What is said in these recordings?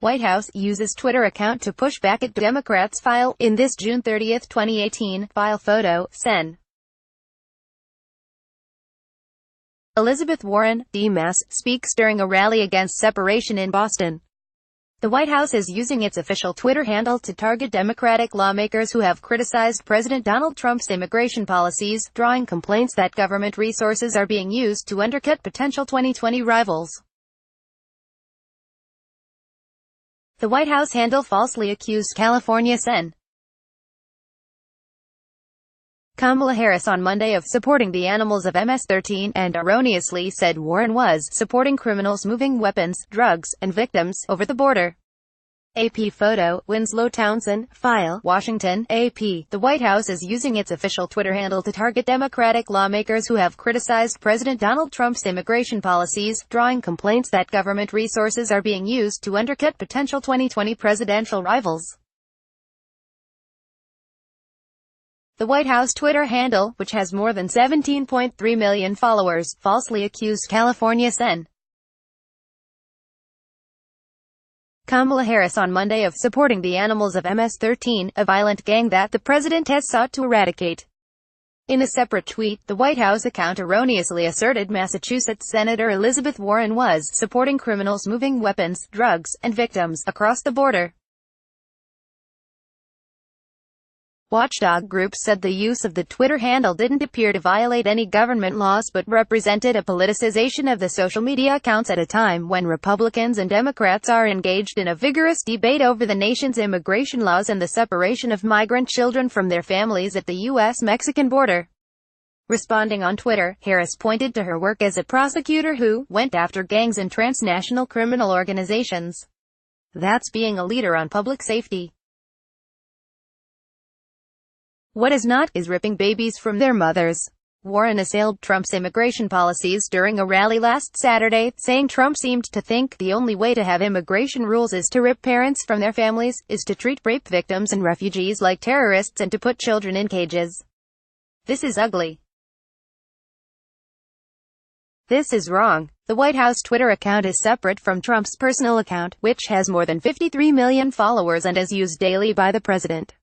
White House uses Twitter account to push back at Democrats file. In this June 30, 2018, file photo, Sen. Elizabeth Warren, D-Mass, speaks during a rally against separation in Boston. The White House is using its official Twitter handle to target Democratic lawmakers who have criticized President Donald Trump's immigration policies, drawing complaints that government resources are being used to undercut potential 2020 rivals. The White House handle falsely accused California Sen. Kamala Harris on Monday of supporting the animals of MS-13, and erroneously said Warren was supporting criminals moving weapons, drugs, and victims over the border. AP photo, Winslow Townsend, file, Washington, AP. The White House is using its official Twitter handle to target Democratic lawmakers who have criticized President Donald Trump's immigration policies, drawing complaints that government resources are being used to undercut potential 2020 presidential rivals. The White House Twitter handle, which has more than 17.3 million followers, falsely accused California Sen. Kamala Harris on Monday of supporting the animals of MS-13, a violent gang that the president has sought to eradicate. In a separate tweet, the White House account erroneously asserted Massachusetts Senator Elizabeth Warren was supporting criminals moving weapons, drugs, and victims across the border. Watchdog groups said the use of the Twitter handle didn't appear to violate any government laws but represented a politicization of the social media accounts at a time when Republicans and Democrats are engaged in a vigorous debate over the nation's immigration laws and the separation of migrant children from their families at the U.S.-Mexican border. Responding on Twitter, Harris pointed to her work as a prosecutor who went after gangs and transnational criminal organizations. That's being a leader on public safety. What is not, is ripping babies from their mothers. Warren assailed Trump's immigration policies during a rally last Saturday, saying Trump seemed to think the only way to have immigration rules is to rip parents from their families, is to treat rape victims and refugees like terrorists and to put children in cages. This is ugly. This is wrong. The White House Twitter account is separate from Trump's personal account, which has more than 53 million followers and is used daily by the president.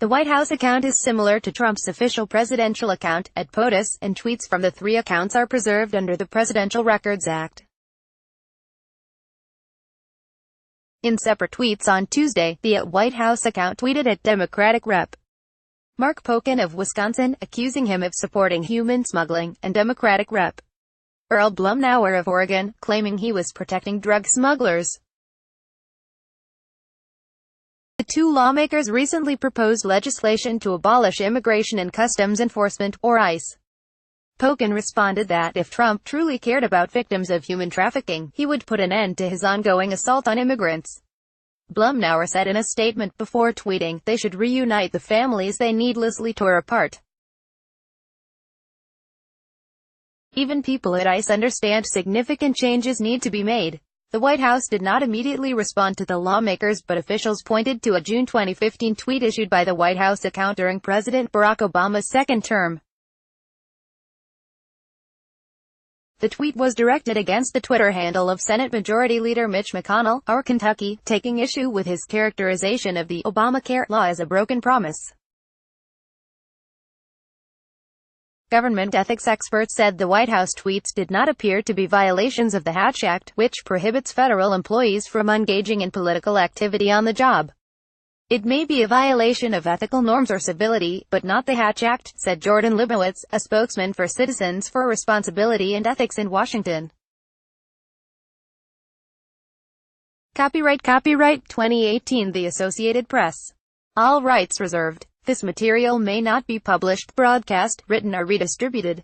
The White House account is similar to Trump's official presidential account, at POTUS, and tweets from the three accounts are preserved under the Presidential Records Act. In separate tweets on Tuesday, the White House account tweeted at Democratic Rep. Mark Pocan of Wisconsin, accusing him of supporting human smuggling, and Democratic Rep. Earl Blumnauer of Oregon, claiming he was protecting drug smugglers. The two lawmakers recently proposed legislation to abolish Immigration and Customs Enforcement, or ICE. Pocan responded that if Trump truly cared about victims of human trafficking, he would put an end to his ongoing assault on immigrants. Blumnauer said in a statement before tweeting, they should reunite the families they needlessly tore apart. Even people at ICE understand significant changes need to be made. The White House did not immediately respond to the lawmakers, but officials pointed to a June 2015 tweet issued by the White House account during President Barack Obama's second term. The tweet was directed against the Twitter handle of Senate Majority Leader Mitch McConnell, of Kentucky, taking issue with his characterization of the Obamacare law as a broken promise. Government ethics experts said the White House tweets did not appear to be violations of the Hatch Act, which prohibits federal employees from engaging in political activity on the job. It may be a violation of ethical norms or civility, but not the Hatch Act, said Jordan Libowitz, a spokesman for Citizens for Responsibility and Ethics in Washington. Copyright 2018 The Associated Press. All rights reserved. This material may not be published, broadcast, written or redistributed.